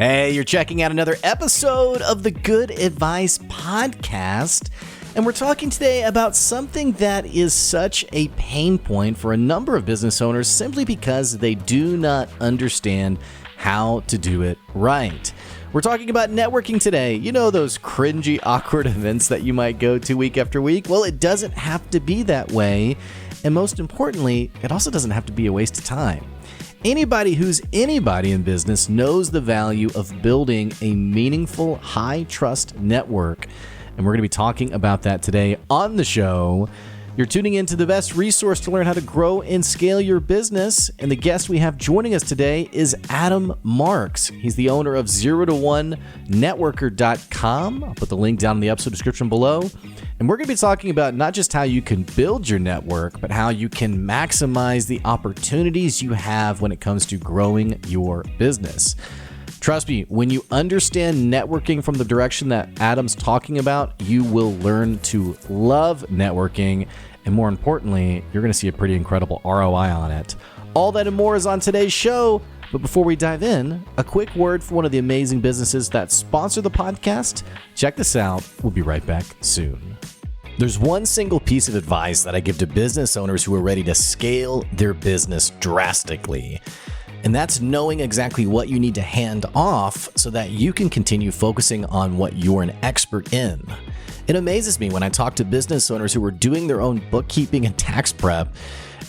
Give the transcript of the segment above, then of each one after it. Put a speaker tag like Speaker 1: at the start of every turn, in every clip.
Speaker 1: Hey, you're checking out another episode of the Good Advice Podcast, and we're talking today about something that is such a pain point for a number of business owners simply because they do not understand how to do it right. We're talking about networking today. You know those cringy, awkward events that you might go to week after week? Well, it doesn't have to be that way, and most importantly, it also doesn't have to be a waste of time. Anybody who's anybody in business knows the value of building a meaningful, high-trust network. And we're going to be talking about that today on the show. You're tuning into the best resource to learn how to grow and scale your business. And the guest we have joining us today is Adam Marx. He's the owner of 0to1networker.com. I'll put the link down in the episode description below. And we're going to be talking about not just how you can build your network, but how you can maximize the opportunities you have when it comes to growing your business. Trust me, when you understand networking from the direction that Adam's talking about, you will learn to love networking. And more importantly, you're going to see a pretty incredible ROI on it. All that and more is on today's show. But before we dive in, a quick word for one of the amazing businesses that sponsor the podcast. Check this out. We'll be right back soon. There's one single piece of advice that I give to business owners who are ready to scale their business drastically. And that's knowing exactly what you need to hand off so that you can continue focusing on what you're an expert in. It amazes me when I talk to business owners who are doing their own bookkeeping and tax prep,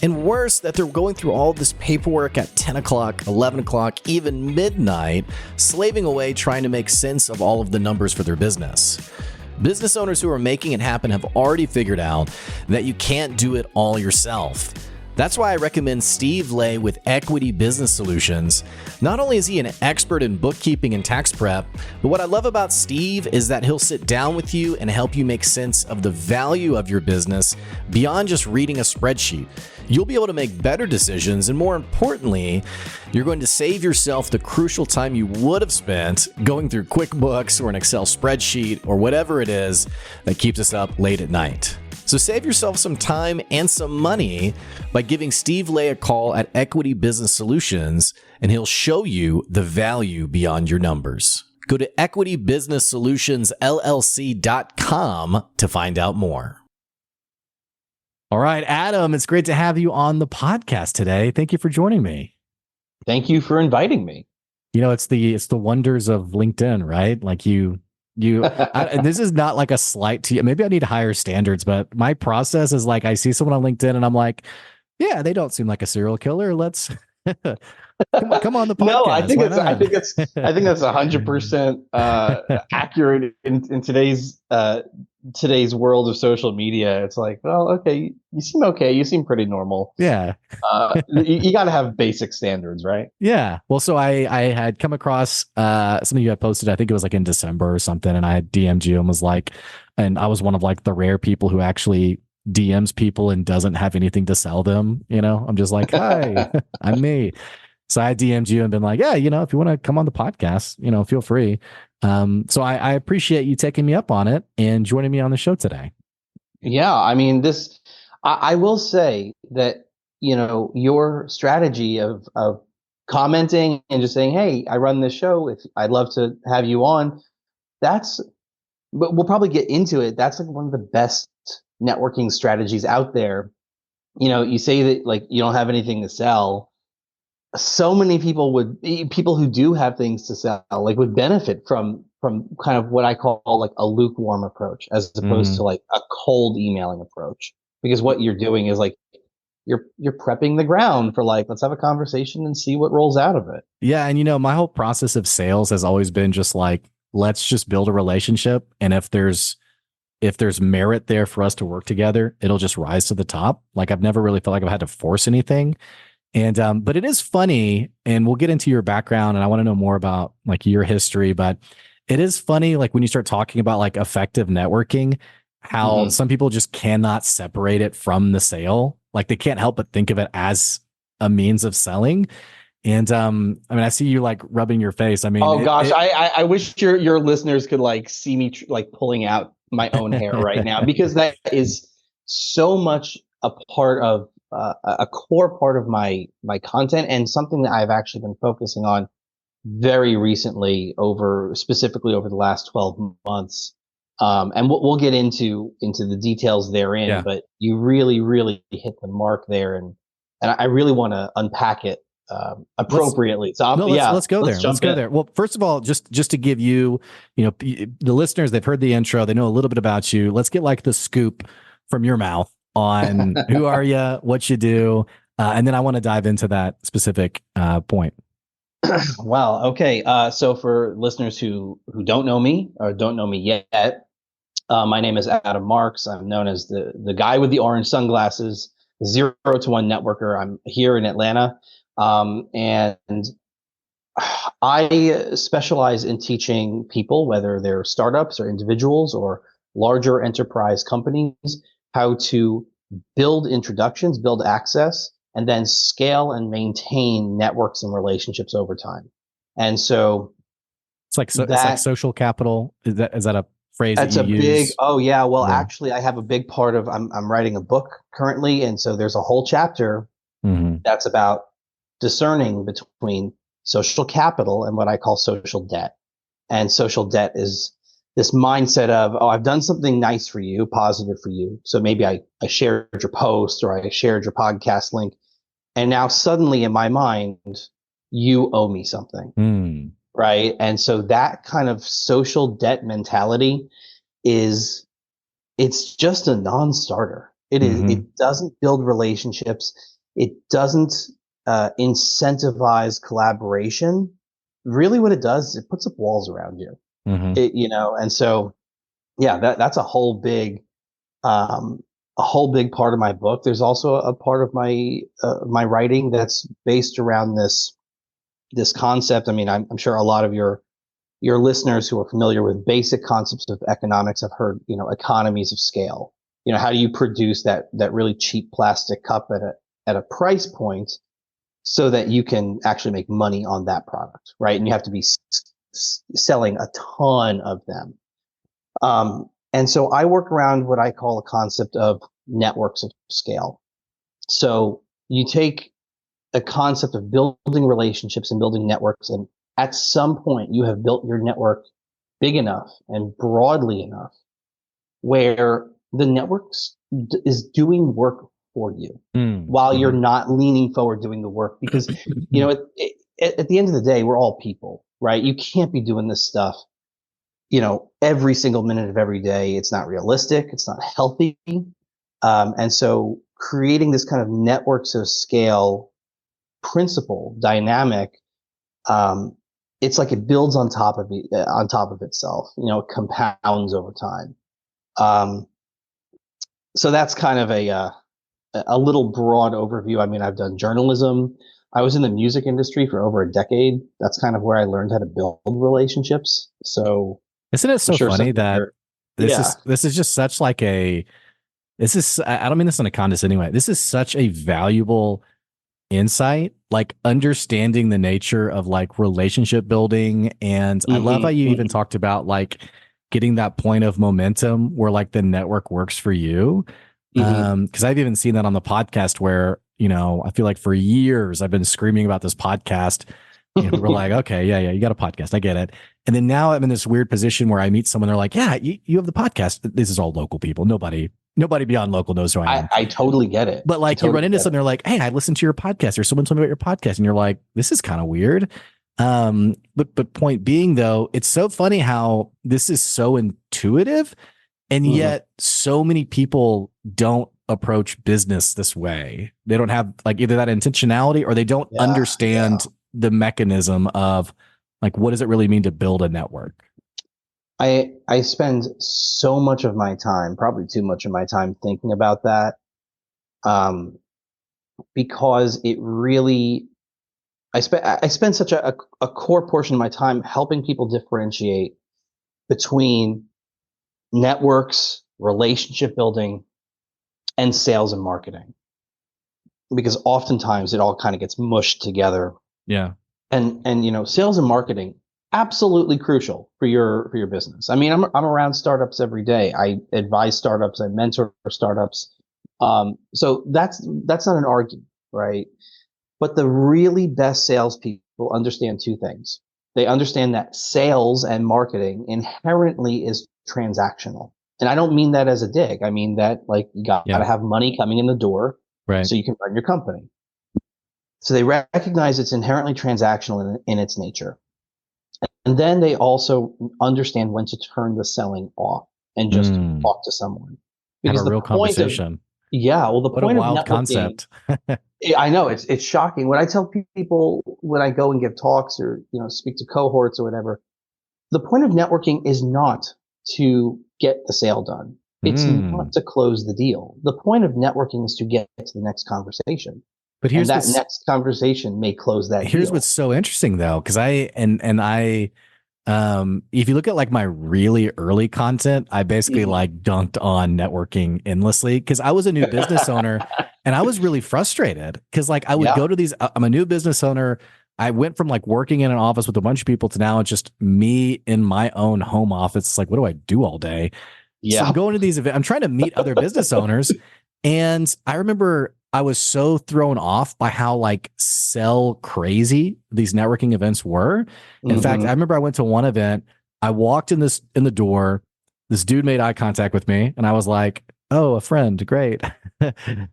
Speaker 1: and worse, that they're going through all this paperwork at 10 o'clock, 11 o'clock, even midnight, slaving away trying to make sense of all of the numbers for their business. Business owners who are making it happen have already figured out that you can't do it all yourself. That's why I recommend Steve Lay with Equity Business Solutions. Not only is he an expert in bookkeeping and tax prep, but what I love about Steve is that he'll sit down with you and help you make sense of the value of your business beyond just reading a spreadsheet. You'll be able to make better decisions, and more importantly, you're going to save yourself the crucial time you would have spent going through QuickBooks or an Excel spreadsheet or whatever it is that keeps us up late at night. So save yourself some time and some money by giving Steve Lay a call at Equity Business Solutions, and he'll show you the value beyond your numbers. Go to equitybusinesssolutionsllc.com to find out more. All right, Adam, it's great to have you on the podcast today. Thank you for joining me.
Speaker 2: Thank you for inviting me.
Speaker 1: You know, it's the wonders of LinkedIn, right? Like and this is not like a slight to you. Maybe I need higher standards, but my process is like I see someone on LinkedIn and I'm like, yeah, they don't seem like a serial killer. Let's come on the podcast.
Speaker 2: No, I think that's 100% accurate in today's world of social media. It's like, well, okay, you seem okay. You seem pretty normal.
Speaker 1: Yeah.
Speaker 2: You got to have basic standards, right?
Speaker 1: Yeah. Well, so I had come across something you had posted, I think it was like in December or something, and I had DM'd you and was like, and I was one of like the rare people who actually DMs people and doesn't have anything to sell them. You know, I'm just like, hi, I'm me. So I DM'd you and been like, yeah, you know, if you want to come on the podcast, you know, feel free. So I appreciate you taking me up on it and joining me on the show today.
Speaker 2: Yeah, I mean, I will say that, you know, your strategy of commenting and just saying, hey, I run this show, if I'd love to have you on, but we'll probably get into it. That's like one of the best networking strategies out there. You know, you say that like you don't have anything to sell. So many people who do have things to sell, like would benefit from kind of what I call like a lukewarm approach as opposed to like a cold emailing approach, because what you're doing is like, you're prepping the ground for like, let's have a conversation and see what rolls out of it.
Speaker 1: Yeah. And you know, my whole process of sales has always been just like, let's just build a relationship. And if there's merit there for us to work together, it'll just rise to the top. Like I've never really felt like I've had to force anything. And, but it is funny, and we'll get into your background, and I want to know more about like your history, but it is funny, like when you start talking about like effective networking, how some people just cannot separate it from the sale. Like they can't help but think of it as a means of selling. And, I mean, I see you like rubbing your face. I mean,
Speaker 2: I wish your listeners could like see me like pulling out my own hair right now, because that is so much a part of a core part of my content, and something that I've actually been focusing on very recently, over specifically over the last 12 months. And we'll get into the details therein,
Speaker 1: Yeah.
Speaker 2: but you really, really hit the mark there, and I really want to unpack it
Speaker 1: Let's
Speaker 2: appropriately. So
Speaker 1: no, let's
Speaker 2: yeah,
Speaker 1: let's go
Speaker 2: let's
Speaker 1: there. Let's
Speaker 2: jump
Speaker 1: go
Speaker 2: in.
Speaker 1: there. Well, first of all, just to give you, the listeners, they've heard the intro, they know a little bit about you. Let's get like the scoop from your mouth on who are you, what you do, and then I want to dive into that specific point.
Speaker 2: Wow. Okay. So for listeners who don't know me or don't know me yet, my name is Adam Marx. I'm known as the guy with the orange sunglasses, 0 to 1 networker. I'm here in Atlanta, and I specialize in teaching people, whether they're startups or individuals or larger enterprise companies, how to build introductions, build access, and then scale and maintain networks and relationships over time. And so
Speaker 1: It's like
Speaker 2: that
Speaker 1: social capital. Is that a phrase that
Speaker 2: that's
Speaker 1: you
Speaker 2: a big,
Speaker 1: use?
Speaker 2: oh yeah, well
Speaker 1: Yeah.
Speaker 2: actually I have a big part of I'm writing a book currently, and so there's a whole chapter
Speaker 1: Hmm.
Speaker 2: that's about discerning between social capital and what I call social debt. And social debt is this mindset of, oh, I've done something nice for you, positive for you. So maybe I shared your post or I shared your podcast link. And now suddenly in my mind, you owe me something.
Speaker 1: Mm.
Speaker 2: Right. And so that kind of social debt mentality is, it's just a non-starter.
Speaker 1: Hmm.
Speaker 2: It doesn't build relationships. It doesn't incentivize collaboration. Really what it does is it puts up walls around you.
Speaker 1: Hmm.
Speaker 2: And so yeah, that's um, a whole big part of my book. There's also a part of my writing that's based around this concept. I mean, I'm sure a lot of your listeners who are familiar with basic concepts of economics have heard, economies of scale. How do you produce that really cheap plastic cup at a price point so that you can actually make money on that product, right? And you have to be selling a ton of them. And so I work around what I call a concept of networks of scale. So you take a concept of building relationships and building networks, and at some point you have built your network big enough and broadly enough where the networks is doing work for you while you're
Speaker 1: Mm-hmm.
Speaker 2: not leaning forward doing the work, because at the end of the day we're all people, right? You can't be doing this stuff every single minute of every day. It's not realistic. It's not healthy. And so creating this kind of networks of scale principle dynamic, um, it's like it builds on top of itself. It compounds over time. Um, so that's kind of a little broad overview. I mean, I've done journalism. I was in the music industry for over a decade. That's kind of where I learned how to build relationships. So
Speaker 1: Isn't it
Speaker 2: I'm
Speaker 1: so
Speaker 2: sure some
Speaker 1: funny
Speaker 2: of
Speaker 1: that
Speaker 2: your, yeah.
Speaker 1: this is just such like a this is I don't mean this in a condescending way. This is such a valuable insight, like understanding the nature of like relationship building. And I love how
Speaker 2: Hmm.
Speaker 1: you even
Speaker 2: Hmm.
Speaker 1: talked about like getting that point of momentum where like the network works for you.
Speaker 2: Hmm.
Speaker 1: Because I've even seen that on the podcast where, I feel like for years I've been screaming about this podcast. People are like, okay, yeah, you got a podcast. I get it. And then now I'm in this weird position where I meet someone. They're like, yeah, you have the podcast. This is all local people. Nobody beyond local knows who I am.
Speaker 2: I totally get it.
Speaker 1: But
Speaker 2: I
Speaker 1: like you run
Speaker 2: totally
Speaker 1: into
Speaker 2: get
Speaker 1: something,
Speaker 2: it.
Speaker 1: they're like, hey, I listened to your podcast, or someone told me about your podcast, and you're like, this is kind of weird. But point being though, it's so funny how this is so intuitive, and
Speaker 2: Hmm.
Speaker 1: yet so many people don't approach business this way. They don't have like either that intentionality or they don't
Speaker 2: Yeah. Yeah.
Speaker 1: understand the mechanism of like what does it really mean to build a network.
Speaker 2: I spend so much of my time, probably too much of my time, thinking about that, um, because it really I spend such a core portion of my time helping people differentiate between networks, relationship building, and sales and marketing, because oftentimes it all kind of gets mushed together.
Speaker 1: Yeah.
Speaker 2: And sales and marketing, absolutely crucial for your business. I mean, I'm around startups every day. I advise startups, I mentor startups. So that's not an argument, right? But the really best salespeople understand two things. They understand that sales and marketing inherently is transactional. And I don't mean that as a dig. I mean that like you got
Speaker 1: Yeah.
Speaker 2: to have money coming in the door
Speaker 1: Right.
Speaker 2: so you can run your company. So they recognize it's inherently transactional in its nature. And then they also understand when to turn the selling off and just
Speaker 1: Mm.
Speaker 2: talk to someone.
Speaker 1: Have a
Speaker 2: Because the
Speaker 1: real
Speaker 2: point of,
Speaker 1: conversation.
Speaker 2: yeah, well, the
Speaker 1: What a
Speaker 2: point of
Speaker 1: wild
Speaker 2: networking,
Speaker 1: concept.
Speaker 2: I know it's shocking. When I tell people when I go and give talks or, speak to cohorts or whatever, the point of networking is not to get the sale done. It's not
Speaker 1: Mm.
Speaker 2: to close the deal. The point of networking is to get to the next conversation.
Speaker 1: But
Speaker 2: And
Speaker 1: here's
Speaker 2: that
Speaker 1: what's
Speaker 2: next conversation may close that
Speaker 1: here's
Speaker 2: deal.
Speaker 1: what's so interesting though, because I if you look at like my really early content, I basically
Speaker 2: Mhm.
Speaker 1: like dunked on networking endlessly because I was a new business owner and I was really frustrated because like I would
Speaker 2: Yeah.
Speaker 1: go to these, I'm a new business owner. I went from like working in an office with a bunch of people to now it's just me in my own home office. It's like, what do I do all day? So I'm
Speaker 2: Yeah.
Speaker 1: going to these events. I'm trying to meet other business owners. And I remember I was so thrown off by how like sell crazy these networking events were. In fact,
Speaker 2: Hmm.
Speaker 1: I remember I went to one event. I walked in the door. This dude made eye contact with me, and I was like, "Oh, a friend, great.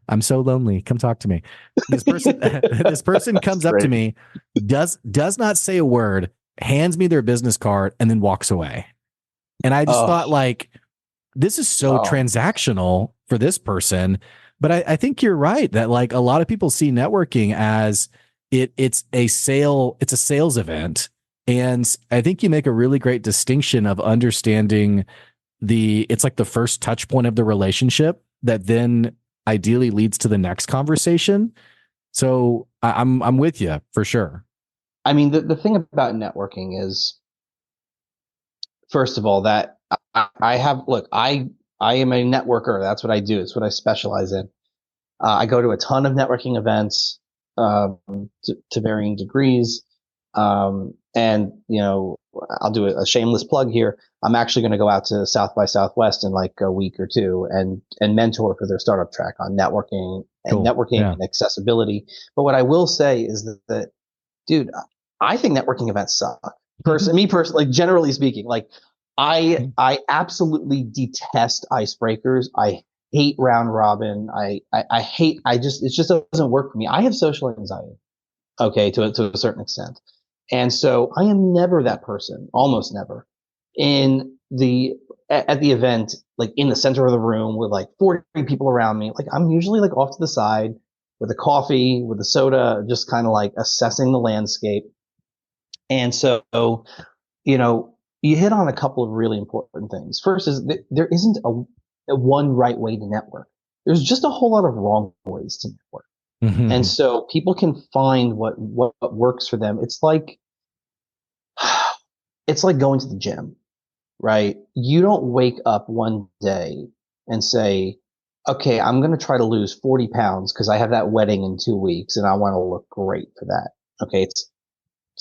Speaker 1: I'm so lonely. Come talk to me." This person, this person
Speaker 2: That's
Speaker 1: comes up to
Speaker 2: great.
Speaker 1: me, does not say a word, hands me their business card, and then walks away. And I just
Speaker 2: Oh,
Speaker 1: thought, like, this is so
Speaker 2: wow.
Speaker 1: transactional for this person. But I think you're right that like a lot of people see networking as it's a sales event. And I think you make a really great distinction of understanding it's like the first touch point of the relationship that then ideally leads to the next conversation. So I'm with you for sure.
Speaker 2: I mean, the thing about networking is, first of all, that I have, look, I am a networker. That's what I do. It's what I specialize in. I go to a ton of networking events to varying degrees. And, I'll do a shameless plug here. I'm actually going to go out to South by Southwest in like a week or two and mentor for their startup track on
Speaker 1: Cool.
Speaker 2: networking
Speaker 1: Yeah.
Speaker 2: and accessibility. But what I will say is that dude, I think networking events suck. Me personally, like generally speaking, like I absolutely detest icebreakers. I hate round robin. I hate. It just doesn't work for me. I have social anxiety. Okay, to a certain extent, and so I am never that person. Almost never in at the event, like in the center of the room with like 40 people around me. Like I'm usually like off to the side with a coffee, with a soda, just kind of like assessing the landscape. And so, you know, you hit on a couple of really important things. First is that there isn't a one right way to network. There's just a whole lot of wrong ways to network. And
Speaker 1: Mhm.
Speaker 2: so people can find what works for them. It's like going to the gym, right? You don't wake up one day and say, okay, I'm going to try to lose 40 pounds because I have that wedding in 2 weeks and I want to look great for that. Okay. It's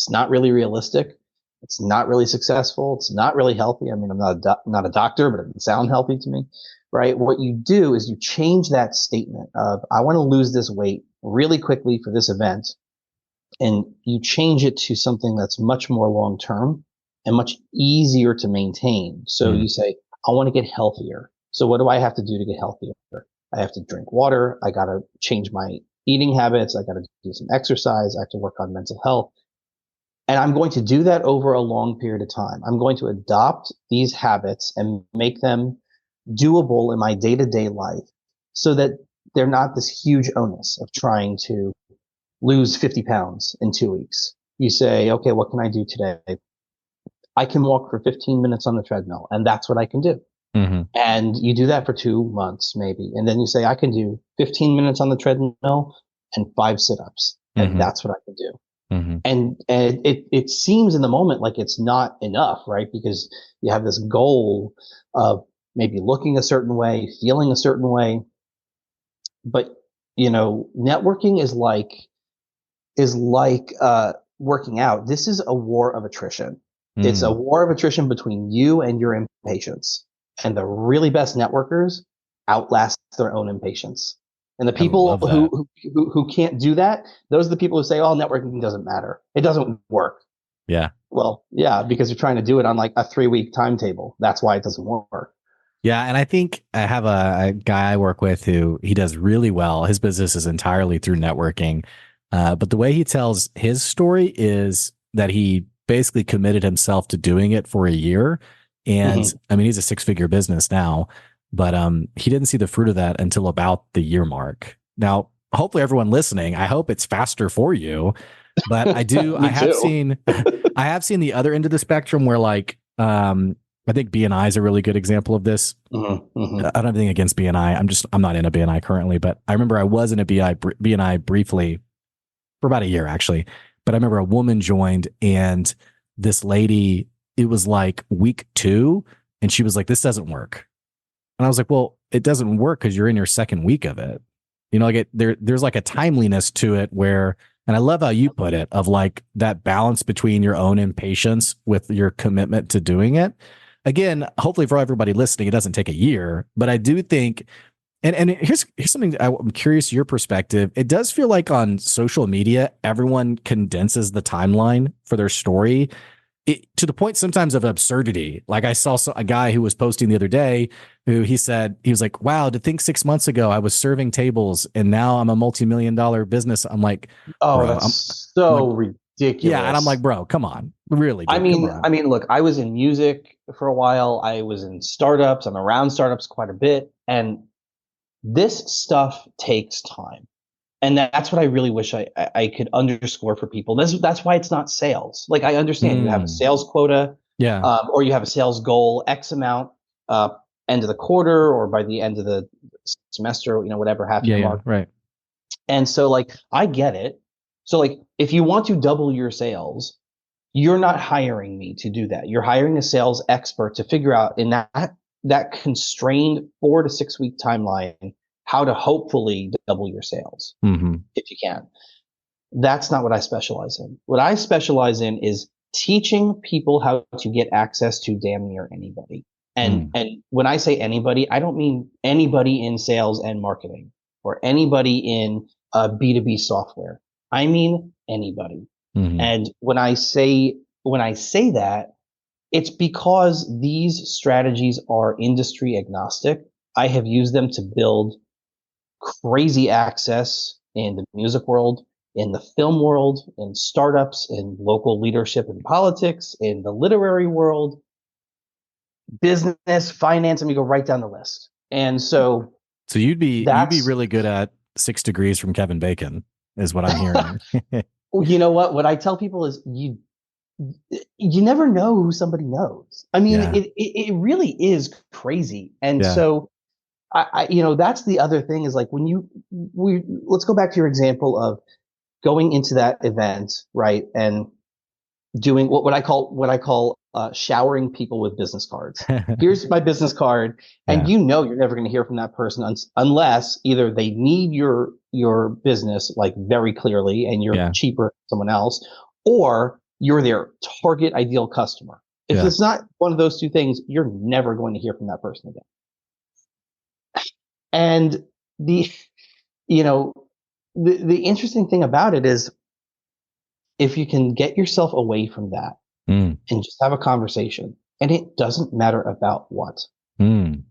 Speaker 2: not really realistic. It's not really successful. It's not really healthy. I mean, I'm not a doctor, but it doesn't sound healthy to me, right? What you do is you change that statement of, I want to lose this weight really quickly for this event. And you change it to something that's much more long term and much easier to maintain. So
Speaker 1: Mm.
Speaker 2: you say, I want to get healthier. So what do I have to do to get healthier? I have to drink water. I got to change my eating habits. I got to do some exercise. I have to work on mental health. And I'm going to do that over a long period of time. I'm going to adopt these habits and make them doable in my day to day life so that they're not this huge onus of trying to lose 50 pounds in 2 weeks. You say, okay, what can I do today? I can walk for 15 minutes on the treadmill, and that's what I can do.
Speaker 1: Mhm.
Speaker 2: And you do that for 2 months, maybe. And then you say, I can do 15 minutes on the treadmill and 5 sit-ups, and
Speaker 1: Mhm.
Speaker 2: that's what I can do.
Speaker 1: Mhm.
Speaker 2: And it seems in the moment like it's not enough, right? Because you have this goal of maybe looking a certain way, feeling a certain way. But, networking is like working out. This is a war of attrition. It's a
Speaker 1: Mm.
Speaker 2: war of attrition between you and your impatience. And the really best networkers outlast their own impatience. And the
Speaker 1: I
Speaker 2: people
Speaker 1: love that.
Speaker 2: who can't do that, those are the people who say, "Oh, networking doesn't matter. It doesn't work."
Speaker 1: Yeah.
Speaker 2: Well, yeah, because you're trying to do it on like a 3 week timetable. That's why it doesn't work.
Speaker 1: Yeah, and I think I have a guy I work with who he does really well. His business is entirely through networking, but the way he tells his story is that he basically committed himself to doing it for a year, and
Speaker 2: Hmm.
Speaker 1: I mean he's a six-figure business now, but he didn't see the fruit of that until about the year mark. Now, hopefully, everyone listening, I hope it's faster for you, but I
Speaker 2: Me
Speaker 1: have
Speaker 2: too.
Speaker 1: seen, I have seen the other end of the spectrum where like I think BNI is a really good example of this.
Speaker 2: Hmm.
Speaker 1: I
Speaker 2: Hmm.
Speaker 1: don't have anything against BNI. I'm not in a BNI currently, but I remember I was in a BNI briefly for about a year actually. But I remember a woman joined and this lady, it was like week 2, and she was like, "This doesn't work." And I was like, "Well, it doesn't work because you're in your second week of it." Like there's like a timeliness to it where, and I love how you put it, of like that balance between your own impatience with your commitment to doing it. Again, hopefully for everybody listening, it doesn't take a year, but I do think, and here's something I'm curious your perspective. It does feel like on social media, everyone condenses the timeline for their story to the point sometimes of absurdity. Like I saw a guy who was posting the other day who he said, he was like, "Wow, to think 6 months ago I was serving tables and now I'm a multi-million-dollar business." I'm like,
Speaker 2: Oh,
Speaker 1: bro,
Speaker 2: that's
Speaker 1: I'm like,
Speaker 2: so
Speaker 1: yeah. And I'm like,
Speaker 2: ridiculous.
Speaker 1: bro, come on. Really,
Speaker 2: I
Speaker 1: dude, come
Speaker 2: mean,
Speaker 1: on.
Speaker 2: I mean, look, I was in music for a while. I was in startups. I'm around startups quite a bit, and this stuff takes time. And that's what I really wish I could underscore for people. That's why it's not sales. Like I understand you have a
Speaker 1: Mm,
Speaker 2: sales quota,
Speaker 1: yeah.
Speaker 2: or you have a sales goal X amount, uh, end of the quarter or by the end of the semester, whatever half
Speaker 1: Yeah.
Speaker 2: year
Speaker 1: Yeah.
Speaker 2: mark.
Speaker 1: Right.
Speaker 2: And so like I get it. So like if you want to double your sales, you're not hiring me to do that. You're hiring a sales expert to figure out in that constrained 4 to 6 week timeline how to hopefully double your sales
Speaker 1: Mm-hmm.
Speaker 2: if you can. That's not what I specialize in. What I specialize in is teaching people how to get access to damn near anybody.
Speaker 1: Mm,
Speaker 2: And when I say anybody, I don't mean anybody in sales and marketing or anybody in B2B software. I mean anybody.
Speaker 1: mm-hmm.
Speaker 2: And when I say that, it's because these strategies are industry agnostic. I have used them to build crazy access in the music world, in the film world, in startups, in local leadership and politics, in the literary world, business, finance. I mean, go right down the list. And so
Speaker 1: So you'd be
Speaker 2: that's,
Speaker 1: really good at 6 degrees from Kevin Bacon, is what I'm hearing.
Speaker 2: you know what I tell people is you never know who somebody knows. I mean,
Speaker 1: Yeah.
Speaker 2: it really is crazy. And
Speaker 1: Yeah.
Speaker 2: so that's the other thing is like when we let's go back to your example of going into that event, right? And doing what I call showering people with business cards. Here's my business card, and
Speaker 1: Yeah.
Speaker 2: you're never going to hear from that person unless either they need your business like very clearly, and you're
Speaker 1: Yeah.
Speaker 2: cheaper than someone else, or you're their target ideal customer. If
Speaker 1: Yeah.
Speaker 2: it's not one of those two things, you're never going to hear from that person again. And the you know the interesting thing about it is if you can get yourself away from that
Speaker 1: Mm,
Speaker 2: and just have a conversation. And it doesn't matter about what.
Speaker 1: mm,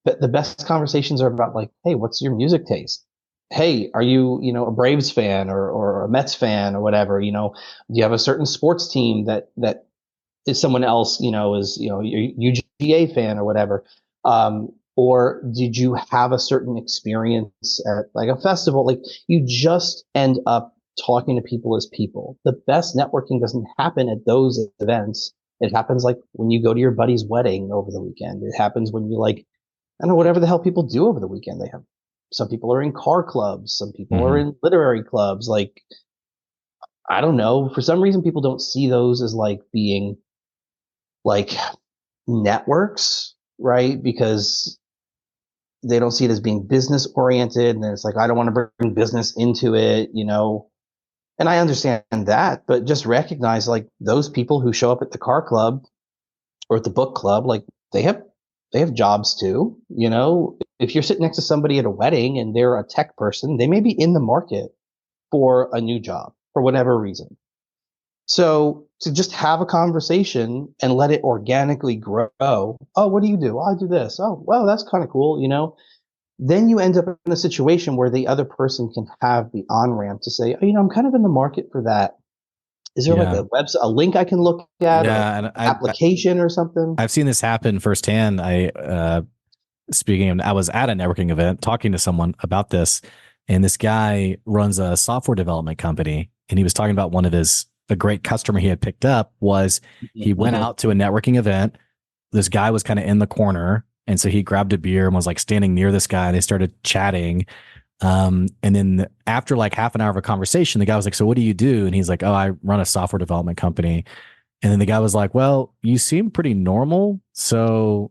Speaker 2: But the best conversations are about like, hey, what's your music taste? Hey, are you, a Braves fan or a Mets fan or whatever? Do you have a certain sports team that is someone else, is, your UGA fan or whatever? Or did you have a certain experience at like a festival? Like you just end up talking to people as people. The best networking doesn't happen at those events. It happens like when you go to your buddy's wedding over the weekend. It happens when you like, I don't know, whatever the hell people do over the weekend. They have some people are in car clubs, some people are
Speaker 1: mm-hmm.
Speaker 2: in literary clubs. Like, I don't know. For some reason, people don't see those as like being like networks, right? Because they don't see it as being business oriented. And it's like, I don't want to bring business into it. And I understand that, but just recognize like those people who show up at the car club or at the book club, like they have they have jobs too. If you're sitting next to somebody at a wedding and they're a tech person, they may be in the market for a new job for whatever reason. So to just have a conversation and let it organically grow. Oh, what do you do? Oh, I do this. Oh, well, that's kind of cool, you know. Then you end up in a situation where the other person can have the on ramp to say, oh, you know, I'm kind of in the market for that. Is there like
Speaker 1: Yeah.
Speaker 2: a website, a link I can look at, or
Speaker 1: Yeah. And
Speaker 2: an application or something?
Speaker 1: I've seen this happen firsthand. Speaking of, I was at a networking event talking to someone about this, and this guy runs a software development company, and he was talking about a great customer he had picked up was he went
Speaker 2: Mm-hmm.
Speaker 1: out to a networking event. This guy was kind of in the corner, and so he grabbed a beer and was like standing near this guy, and they started chatting. And then after like half an hour of a conversation, the guy was like, "So what do you do?" And he's like, "Oh, I run a software development company." And then the guy was like, "Well, you seem pretty normal, so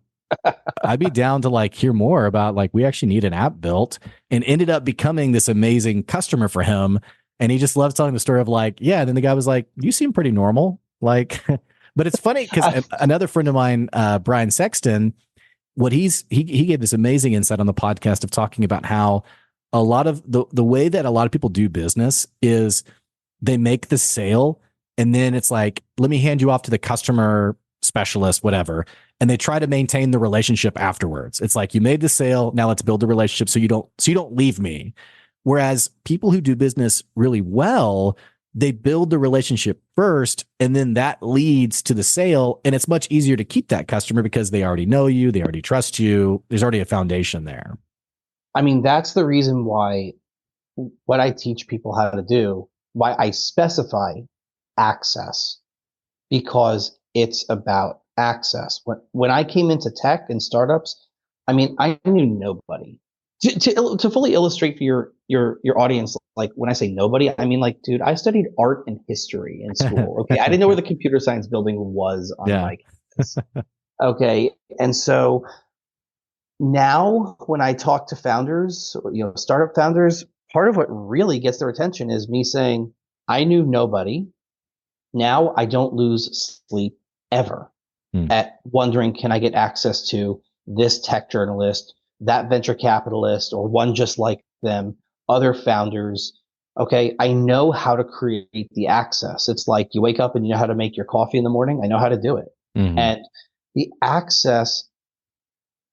Speaker 1: I'd be down to like hear more about like we actually need an app built," and ended up becoming this amazing customer for him. And he just loves telling the story of like, yeah. And then the guy was like, "You seem pretty normal." Like, but it's funny because another friend of mine, Brian Sexton, he gave this amazing insight on the podcast of talking about how a lot of the way that a lot of people do business is they make the sale and then it's like, let me hand you off to the customer specialist, whatever. And they try to maintain the relationship afterwards. It's like you made the sale, now let's build the relationship so you don't leave me. Whereas people who do business really well, they build the relationship first and then that leads to the sale. And it's much easier to keep that customer because they already know you, they already trust you. There's already a foundation there.
Speaker 2: I mean, that's the reason why what I teach people how to do, why I specify access, because it's about access. When I came into tech and startups, I mean, I knew nobody. To fully illustrate for your audience, like when I say nobody, I mean like, dude, I studied art and history in school. Okay, I didn't know where the computer science building was on
Speaker 1: Yeah.
Speaker 2: my campus. Okay, and so now when I talk to founders, you know, startup founders, part of what really gets their attention is me saying, I knew nobody. Now I don't lose sleep ever
Speaker 1: Hmm.
Speaker 2: at wondering, can I get access to this tech journalist, that venture capitalist, or one just like them, other founders? Okay, I know how to create the access. It's like you wake up and you know how to make your coffee in the morning. I know how to do it.
Speaker 1: Mm-hmm.
Speaker 2: And the access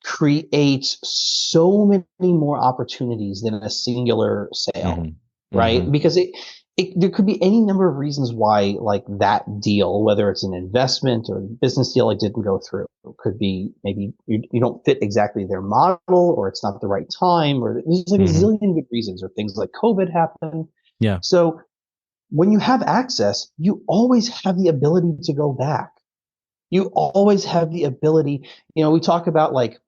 Speaker 2: creates so many more opportunities than a singular sale,
Speaker 1: Mm-hmm.
Speaker 2: right?
Speaker 1: Mm-hmm.
Speaker 2: Because there could be any number of reasons why like that deal, whether it's an investment or a business deal, it didn't go through. It could be maybe you don't fit exactly their model, or it's not the right time, or there's like a
Speaker 1: Mm-hmm.
Speaker 2: zillion good reasons, or things like COVID happen.
Speaker 1: Yeah.
Speaker 2: So when you have access, you always have the ability to go back. You always have the ability, you know, we talk about like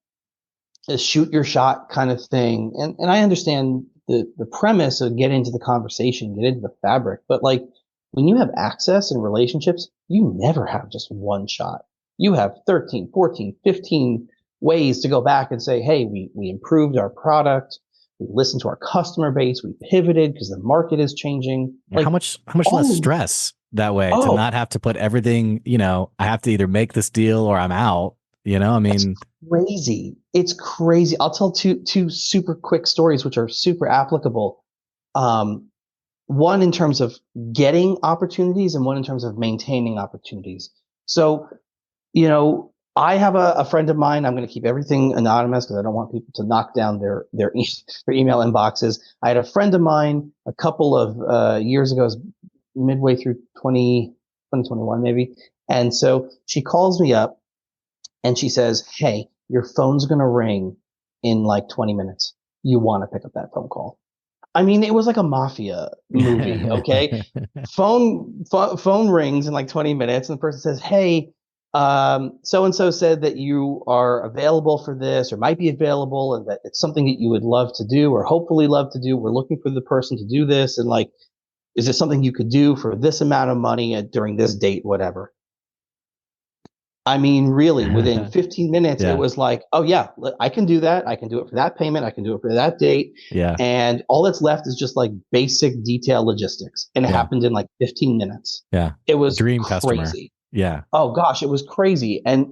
Speaker 2: a shoot your shot kind of thing. And I understand the premise of get into the conversation, get into the fabric, but like when you have access and relationships, you never have just one shot. You have 13, 14, 15 ways to go back and say, hey, we improved our product. We listened to our customer base. We pivoted because the market is changing. Like
Speaker 1: How much less
Speaker 2: all,
Speaker 1: stress that way to
Speaker 2: oh,
Speaker 1: not have to put everything, you know, I have to either make this deal or I'm out, you know? I
Speaker 2: it's
Speaker 1: mean,
Speaker 2: crazy. It's crazy. I'll tell two super quick stories, which are super applicable. Um, one in terms of getting opportunities and one in terms of maintaining opportunities. So, you know, I have a friend of mine. I'm going to keep everything anonymous because I don't want people to knock down their email inboxes. I had a friend of mine a couple of years ago, midway through 2021 maybe. And so she calls me up and she says, hey, your phone's going to ring in like 20 minutes. You want to pick up that phone call. I mean, it was like a mafia movie. Okay, phone rings in like 20 minutes, and the person says, "Hey, so and so said that you are available for this, or might be available, and that it's something that you would love to do, or hopefully love to do. We're looking for the person to do this, and like, is it something you could do for this amount of money during this date, whatever?" I mean, really, within 15 minutes, it
Speaker 1: yeah,
Speaker 2: was like, oh, yeah, I can do that. I can do it for that payment. I can do it for that date.
Speaker 1: yeah,
Speaker 2: And all that's left is just like basic detail logistics. And it
Speaker 1: yeah,
Speaker 2: happened in like 15 minutes.
Speaker 1: yeah.
Speaker 2: It was
Speaker 1: Dream customer.
Speaker 2: crazy.
Speaker 1: Yeah.
Speaker 2: Oh, gosh, it was crazy. And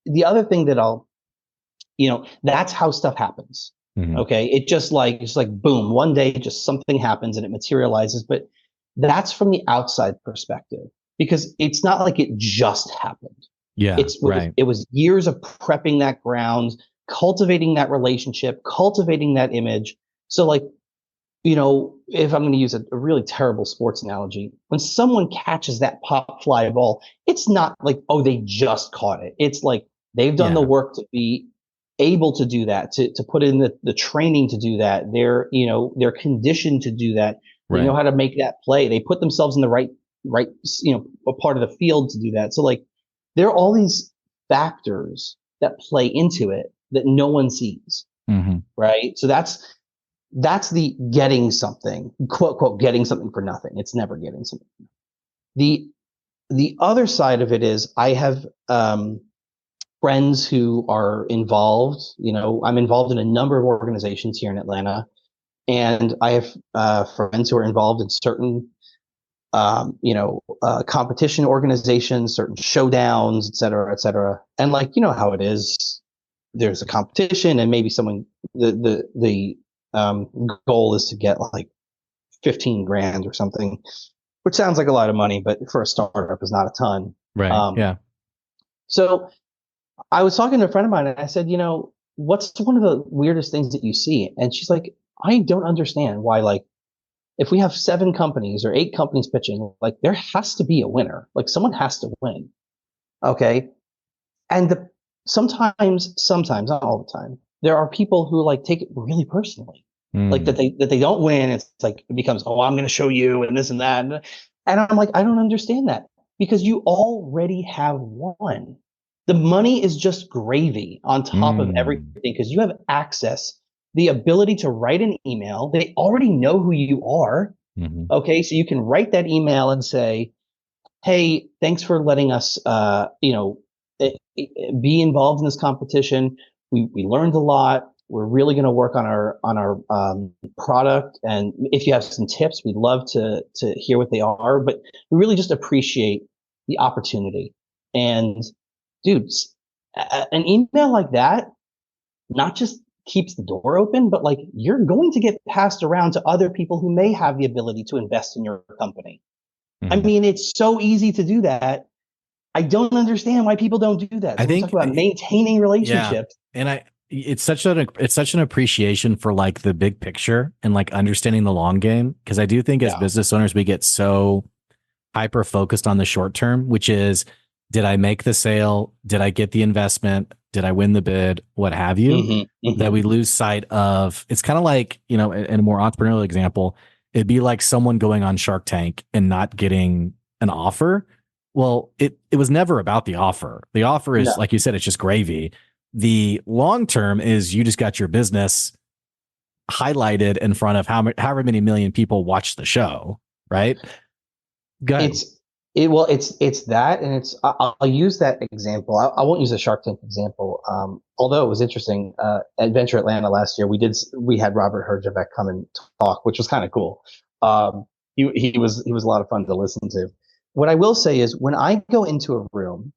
Speaker 2: the other thing that that's how stuff happens.
Speaker 1: Mm-hmm.
Speaker 2: Okay. It's like, boom, one day just something happens and it materializes. But that's from the outside perspective. because it's not like it just happened.
Speaker 1: Yeah. Right.
Speaker 2: It was years of prepping that ground, cultivating that relationship, cultivating that image. So like, if I'm going to use a really terrible sports analogy, when someone catches that pop fly ball, it's not like, oh, they just caught it. It's like they've done the
Speaker 1: Yeah.
Speaker 2: work to be able to do that, to put in the training to do that. They're conditioned to do that. They know
Speaker 1: Right.
Speaker 2: how to make that play. They put themselves in the right, a part of the field to do that. So like, there are all these factors that play into it that no one sees.
Speaker 1: Mm-hmm.
Speaker 2: Right. So that's the getting something, quote, quote, getting something for nothing. It's never getting something. The other side of it is I have friends who are involved. I'm involved in a number of organizations here in Atlanta, and I have friends who are involved in certain, competition organizations, certain showdowns, et cetera, et cetera. And like, how it is, there's a competition and maybe the goal is to get like 15 grand or something, which sounds like a lot of money, but for a startup is not a ton.
Speaker 1: Right.
Speaker 2: Um,
Speaker 1: Yeah.
Speaker 2: so I was talking to a friend of mine and I said, what's one of the weirdest things that you see? And she's like, I don't understand why, like, if we have 7 companies or 8 companies pitching, like there has to be a winner. Like someone has to win. Okay. And sometimes, not all the time, there are people who like take it really personally. Like
Speaker 1: Mm.
Speaker 2: that they don't win. It's like it becomes, oh, I'm going to show you and this and that. And I'm like, I don't understand that because you already have won. The money is just gravy on top of everything
Speaker 1: Mm.
Speaker 2: because you have access, the ability to write an email. They already know who you are.
Speaker 1: Mm-hmm.
Speaker 2: Okay. So you can write that email and say, hey, thanks for letting us, be involved in this competition. We learned a lot. We're really going to work on our product, and if you have some tips, we'd love to hear what they are. But we really just appreciate the opportunity. And dude, an email like that not just keeps the door open, but like you're going to get passed around to other people who may have the ability to invest in your company. I
Speaker 1: Mm-hmm.
Speaker 2: mean, it's so easy to do that. I don't understand why people don't do that.
Speaker 1: I
Speaker 2: So we talk
Speaker 1: think,
Speaker 2: about maintaining
Speaker 1: yeah.
Speaker 2: relationships.
Speaker 1: And it's such an appreciation for like the big picture and like understanding the long game. Cause I do think as
Speaker 2: Yeah.
Speaker 1: business owners, we get so hyper focused on the short term, which is, did I make the sale? Did I get the investment? Did I win the bid? What have you?
Speaker 2: Mm-hmm,
Speaker 1: That
Speaker 2: mm-hmm.
Speaker 1: we lose sight of. It's kind of like, in a more entrepreneurial example, it'd be like someone going on Shark Tank and not getting an offer. Well, it was never about the offer. The offer is,
Speaker 2: No,
Speaker 1: like you said, it's just gravy. The long term is you just got your business highlighted in front of however many million people watch the show, right? Go ahead.
Speaker 2: it's it's that, and I'll use that example. I won't use the Shark Tank example. Although it was interesting, at Venture Atlanta last year, we had Robert Herjavec come and talk, which was kind of cool. He was a lot of fun to listen to. What I will say is when I go into a room,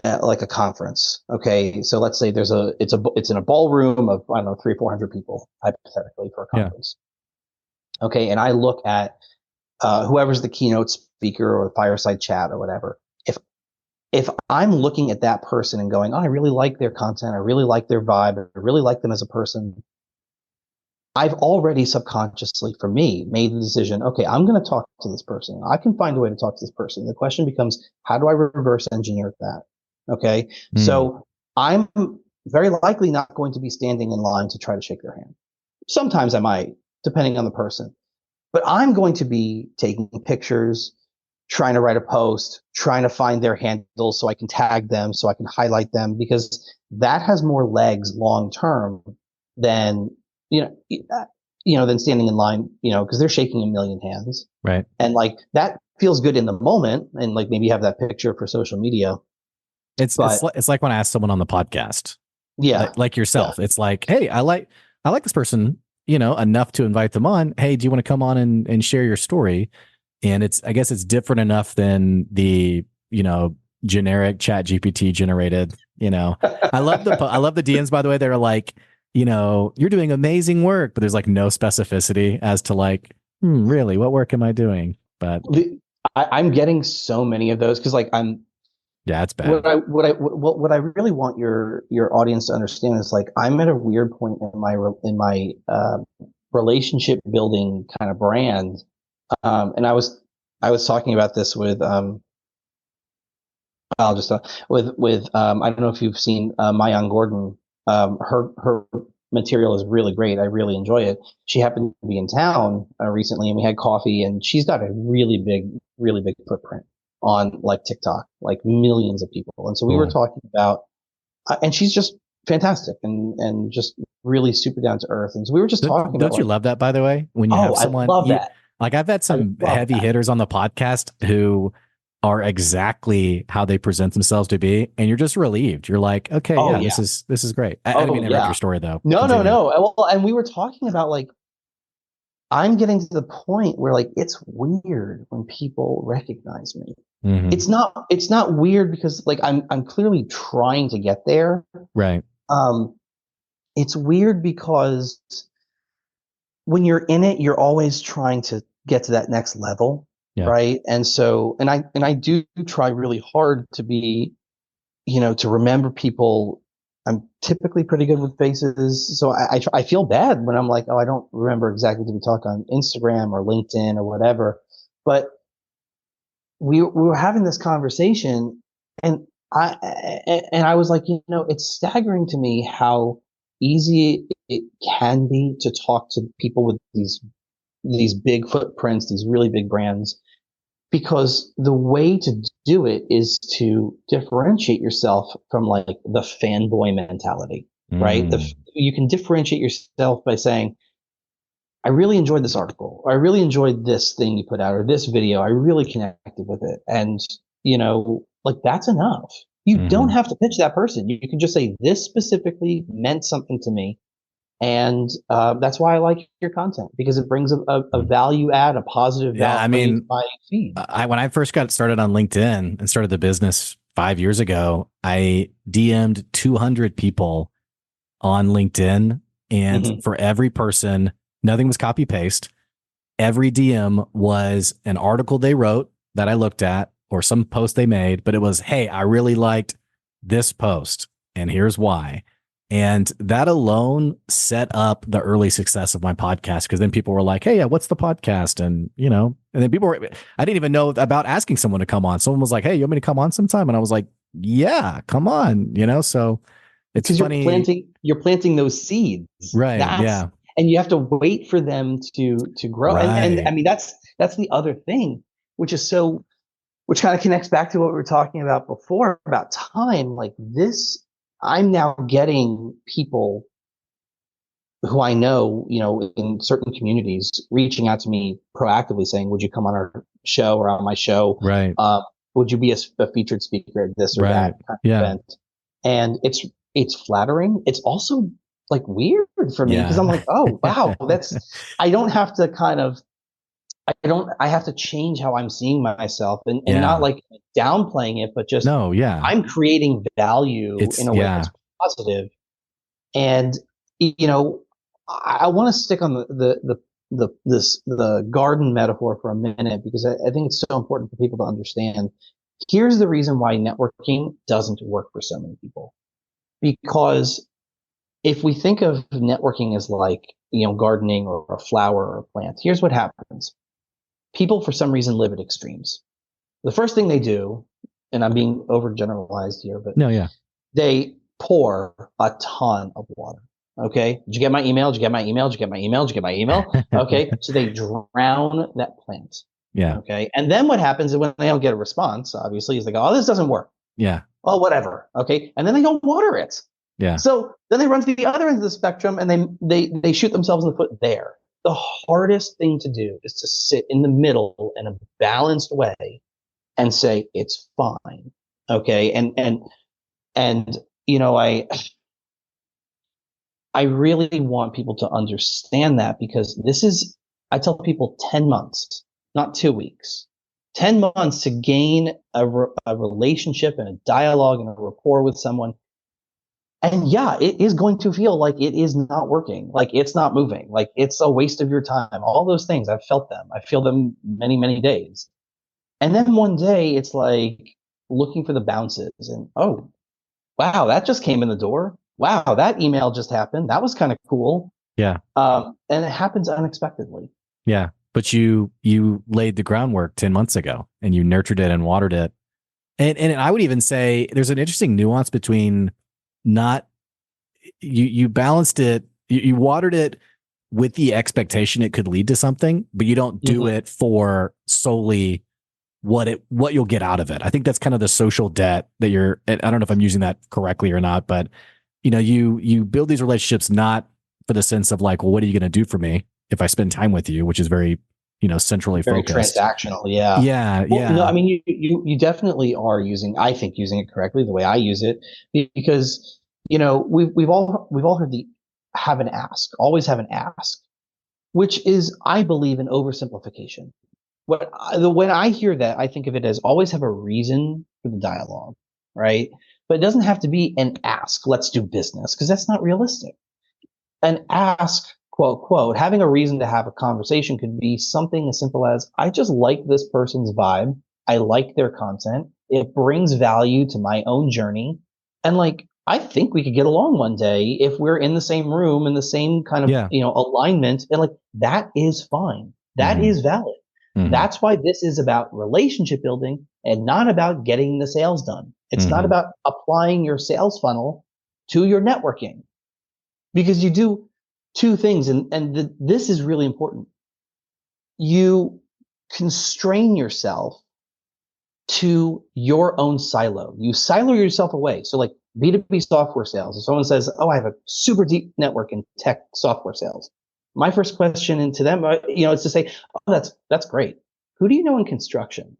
Speaker 2: like a conference. Okay, so let's say it's in a ballroom of, I don't know, 300 or 400 people hypothetically for a
Speaker 1: Yeah.
Speaker 2: conference. Okay, and I look at whoever's the keynote speaker or fireside chat or whatever. If I'm looking at that person and going, oh, I really like their content, I really like their vibe, I really like them as a person, I've already subconsciously, for me, made the decision, okay, I'm going to talk to this person. I can find a way to talk to this person. The question becomes, how do I reverse engineer that? Okay.
Speaker 1: Mm.
Speaker 2: So I'm very likely not going to be standing in line to try to shake their hand. Sometimes I might, depending on the person, but I'm going to be taking pictures, trying to write a post, trying to find their handles so I can tag them, so I can highlight them, because that has more legs long term than, you know, than standing in line, because they're shaking a million hands.
Speaker 1: Right.
Speaker 2: And like that feels good in the moment. And like maybe you have that picture for social media. But
Speaker 1: It's like when I ask someone on the podcast,
Speaker 2: yeah,
Speaker 1: like
Speaker 2: yeah,
Speaker 1: yourself, it's like, hey, I like this person, enough to invite them on. Hey, do you want to come on and share your story? And I guess it's different enough than the, generic chat GPT generated, I love the DMs, by the way. They're like, you're doing amazing work, but there's like no specificity as to like, really, what work am I doing? But
Speaker 2: I'm getting so many of those because like
Speaker 1: Yeah, it's bad.
Speaker 2: what I really want your audience to understand is like I'm at a weird point in my relationship building kind of brand, and I was talking about this with I'll just with I don't know if you've seen Mayan Gordon. Her material is really great. I really enjoy it. She happened to be in town recently, and we had coffee. And she's got a really big footprint on like TikTok, like millions of people. And so we were
Speaker 1: Cool.
Speaker 2: talking about, and she's just fantastic and just really super down to earth. And so we were just talking about
Speaker 1: Don't you
Speaker 2: like,
Speaker 1: love that, by the way, when you
Speaker 2: oh,
Speaker 1: have
Speaker 2: I
Speaker 1: someone
Speaker 2: love
Speaker 1: you
Speaker 2: that.
Speaker 1: like? I've had
Speaker 2: I
Speaker 1: some
Speaker 2: love
Speaker 1: heavy
Speaker 2: that.
Speaker 1: hitters on the podcast who are exactly how they present themselves to be, and you're just relieved. You're like, okay,
Speaker 2: Oh
Speaker 1: yeah,
Speaker 2: yeah.
Speaker 1: this is great. I didn't mean
Speaker 2: Oh
Speaker 1: to interrupt
Speaker 2: yeah.
Speaker 1: your story though.
Speaker 2: No, no,
Speaker 1: Continue.
Speaker 2: no. Well, and we were talking about like I'm getting to the point where like it's weird when people recognize me.
Speaker 1: Hmm.
Speaker 2: It's not weird because like I'm clearly trying to get there.
Speaker 1: Right.
Speaker 2: Um, it's weird because when you're in it, you're always trying to get to that next level,
Speaker 1: Yeah.
Speaker 2: right? And so and I do try really hard to be, to remember people. I'm typically pretty good with faces, so I feel bad when I'm like, oh, I don't remember exactly to be talk on Instagram or LinkedIn or whatever. But we were having this conversation, and I was like, it's staggering to me how easy it can be to talk to people with these big footprints, these really big brands, because the way to do it is to differentiate yourself from like the fanboy mentality, right?
Speaker 1: Mm.
Speaker 2: You can differentiate yourself by saying, I really enjoyed this article, or I really enjoyed this thing you put out, or this video. I really connected with it. And, like that's enough. You don't
Speaker 1: Hmm.
Speaker 2: have to pitch that person. You can just say, this specifically meant something to me. And that's why I like your content, because it brings a value add, a positive
Speaker 1: Yeah, I
Speaker 2: value to
Speaker 1: mean,
Speaker 2: my feed.
Speaker 1: I when I first got started on LinkedIn and started the business 5 years ago, I DM'd 200 people on LinkedIn, and
Speaker 2: Hmm.
Speaker 1: for every person, nothing was copy paste. Every DM was an article they wrote that I looked at or some post they made, but it was, hey, I really liked this post and here's why. And that alone set up the early success of my podcast, because then people were like, hey, yeah, what's the podcast? And then people were, I didn't even know about asking someone to come on. Someone was like, hey, you want me to come on sometime? And I was like, yeah, come on. So it's
Speaker 2: Because
Speaker 1: funny.
Speaker 2: you're planting those seeds.
Speaker 1: Right.
Speaker 2: That's
Speaker 1: Yeah.
Speaker 2: And you have to wait for them to grow. And I
Speaker 1: Right.
Speaker 2: mean that's the other thing, which is so which kind of connects back to what we were talking about before about time. Like this, I'm now getting people who I know, in certain communities reaching out to me proactively saying, would you come on our show or on my show?
Speaker 1: Right.
Speaker 2: Uh, would you be a featured speaker at this or
Speaker 1: Right.
Speaker 2: that kind of
Speaker 1: Yeah.
Speaker 2: event? And it's flattering. It's also like weird for me because
Speaker 1: Yeah.
Speaker 2: I'm like, oh wow, I don't have to kind of I have to change how I'm seeing myself and not
Speaker 1: Yeah.
Speaker 2: like downplaying it, but just
Speaker 1: No, yeah.
Speaker 2: I'm creating value in
Speaker 1: It's
Speaker 2: a way
Speaker 1: yeah.
Speaker 2: that's positive. And I want to stick on the garden metaphor for a minute because I think it's so important for people to understand. Here's the reason why networking doesn't work for so many people. Because if we think of networking as like, gardening or a flower or a plant, here's what happens. People for some reason live at extremes. The first thing they do, and I'm being overgeneralized here, but
Speaker 1: No, yeah.
Speaker 2: they pour a ton of water. Okay. Did you get my email? Did you get my email? Did you get my email? Did you get my email? Okay. So they drown that plant.
Speaker 1: Yeah.
Speaker 2: Okay. And then what happens is when they don't get a response, obviously, is they go, oh, this doesn't work.
Speaker 1: Yeah.
Speaker 2: Oh, whatever. Okay. And then they don't water it.
Speaker 1: Yeah.
Speaker 2: So then they run to the other end of the spectrum and they shoot themselves in the foot there. The hardest thing to do is to sit in the middle in a balanced way and say, it's fine. Okay. And I really want people to understand that because I tell people 10 months, not 2 weeks, 10 months to gain a relationship and a dialogue and a rapport with someone. And yeah, it is going to feel like it is not working, like it's not moving, like it's a waste of your time. All those things, I've felt them. I feel them many, many days. And then one day it's like looking for the bounces and, oh, wow, that just came in the door. Wow, that email just happened. That was kind of cool.
Speaker 1: Yeah.
Speaker 2: And it happens unexpectedly.
Speaker 1: Yeah. But you laid the groundwork 10 months ago and you nurtured it and watered it. And I would even say there's an interesting nuance between not you balanced it, you watered it with the expectation it could lead to something, but you don't do
Speaker 2: Mhm.
Speaker 1: it for solely what you'll get out of it. I think that's kind of the social debt that you're, I don't know if I'm using that correctly or not, but you build these relationships not for the sense of like, well, what are you going to do for me if I spend time with you, which is very, centrally
Speaker 2: Very
Speaker 1: focused.
Speaker 2: transactional. Yeah.
Speaker 1: Yeah.
Speaker 2: Well, no,
Speaker 1: Yeah.
Speaker 2: I mean, you definitely are I think, using it correctly the way I use it, because, we've all heard the have an ask, always have an ask, which is, I believe, an oversimplification. When I hear that, I think of it as always have a reason for the dialogue, right? But it doesn't have to be an ask, let's do business, because that's not realistic. An ask, quote, quote, having a reason to have a conversation could be something as simple as, I just like this person's vibe. I like their content. It brings value to my own journey. And like, I think we could get along one day if we're in the same room, in the same kind of,
Speaker 1: Yeah.
Speaker 2: alignment. And like, that is fine. That
Speaker 1: Mhm.
Speaker 2: is valid.
Speaker 1: Mhm.
Speaker 2: That's why this is about relationship building and not about getting the sales done. It's not
Speaker 1: Mhm.
Speaker 2: about applying your sales funnel to your networking, because you do two things. And this is really important. You constrain yourself to your own silo. You silo yourself away. So like B2B software sales, if someone says, oh, I have a super deep network in tech software sales, my first question into them, is to say, oh, that's great. Who do you know in construction?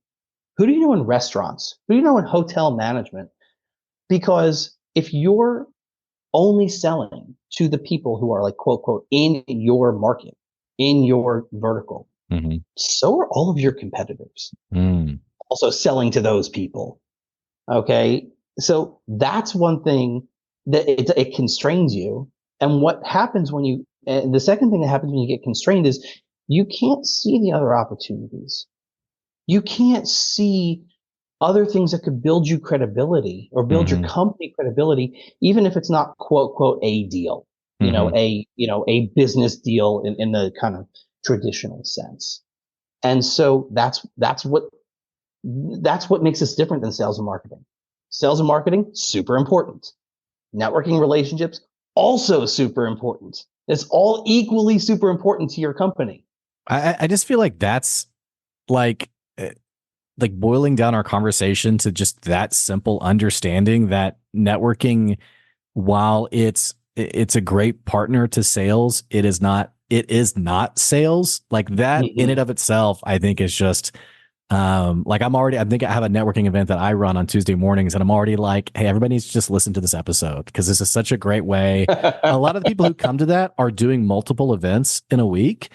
Speaker 2: Who do you know in restaurants? Who do you know in hotel management? Because if you're only selling to the people who are like, quote, quote, in your market, in your vertical,
Speaker 1: Mhm.
Speaker 2: so are all of your competitors
Speaker 1: Mm.
Speaker 2: also selling to those people. Okay. So that's one thing that it constrains you. And what happens and the second thing that happens when you get constrained is you can't see the other opportunities. You can't see other things that could build you credibility or build your
Speaker 1: Mhm.
Speaker 2: company credibility, even if it's not, quote, quote, a deal,
Speaker 1: Mhm.
Speaker 2: a business deal in the kind of traditional sense. And so that's what makes us different than sales and marketing. Sales and marketing, super important. Networking, relationships, also super important. It's all equally super important to your company.
Speaker 1: I just feel like that's like like boiling down our conversation to just that simple understanding that networking, while it's a great partner to sales, it is not sales. Like that in and
Speaker 2: Mhm.
Speaker 1: of itself, I think is just like I think I have a networking event that I run on Tuesday mornings, and I'm already like, hey, everybody needs to just listen to this episode because this is such a great way. A lot of the people who come to that are doing multiple events in a week.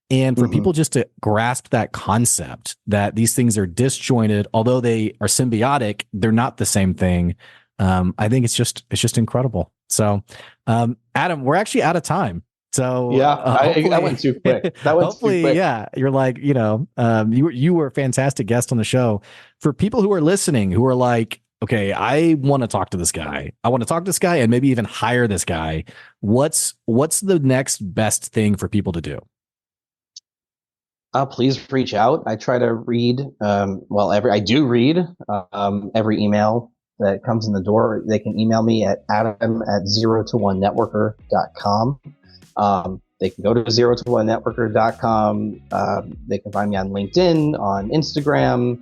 Speaker 1: And for
Speaker 2: Mhm.
Speaker 1: people just to grasp that concept that these things are disjointed, although they are symbiotic, they're not the same thing. I think it's just incredible. So, Adam, we're actually out of time. So
Speaker 2: Yeah, I
Speaker 1: hopefully,
Speaker 2: went too quick. That went too
Speaker 1: hopefully,
Speaker 2: quick.
Speaker 1: yeah, you're like, you were a fantastic guest on the show. For people who are listening, who are like, okay, I want to talk to this guy. I want to talk to this guy and maybe even hire this guy. What's the next best thing for people to do?
Speaker 2: Please reach out. I try to read. I do read every email that comes in the door. They can email me at adam@zero-to-one-networker.com. They can go to zero-to-one-networker.com. They can find me on LinkedIn, on Instagram,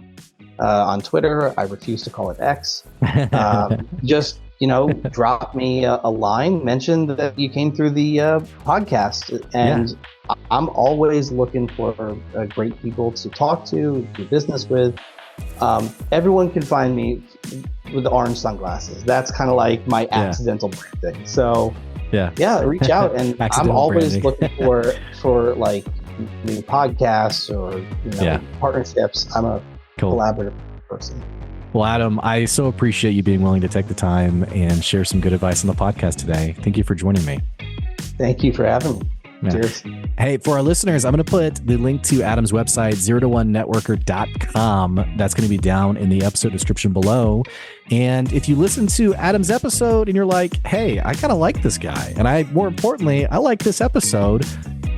Speaker 2: on Twitter. I refuse to call it X. Just drop me a line, mention that you came through the podcast,
Speaker 1: Yeah.
Speaker 2: and I'm always looking for great people to talk to, do business with. Everyone can find me with the orange sunglasses. That's kind of like my
Speaker 1: Yeah.
Speaker 2: accidental branding. So
Speaker 1: Yeah.
Speaker 2: yeah, reach out, and I'm
Speaker 1: Accidental
Speaker 2: always
Speaker 1: branding.
Speaker 2: looking for like new podcasts or
Speaker 1: Yeah.
Speaker 2: partnerships. I'm a
Speaker 1: Cool.
Speaker 2: collaborative person.
Speaker 1: Well, Adam, I so appreciate you being willing to take the time and share some good advice on the podcast today. Thank you for joining me.
Speaker 2: Thank you for having me. Cheers.
Speaker 1: Hey, for our listeners, I'm going to put the link to Adam's website, 0to1networker.com. That's going to be down in the episode description below. And if you listen to Adam's episode and you're like, hey, I kind of like this guy, and more importantly, I like this episode,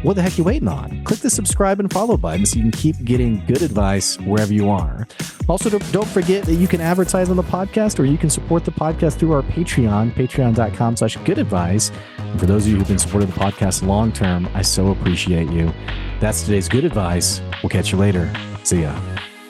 Speaker 1: what the heck are you waiting on? Click the subscribe and follow button so you can keep getting good advice wherever you are. Also, don't forget that you can advertise on the podcast, or you can support the podcast through our Patreon, patreon.com/goodadvice. And for those of you who've been supporting the podcast long term, I so appreciate you. That's today's good advice. We'll catch you later. See ya.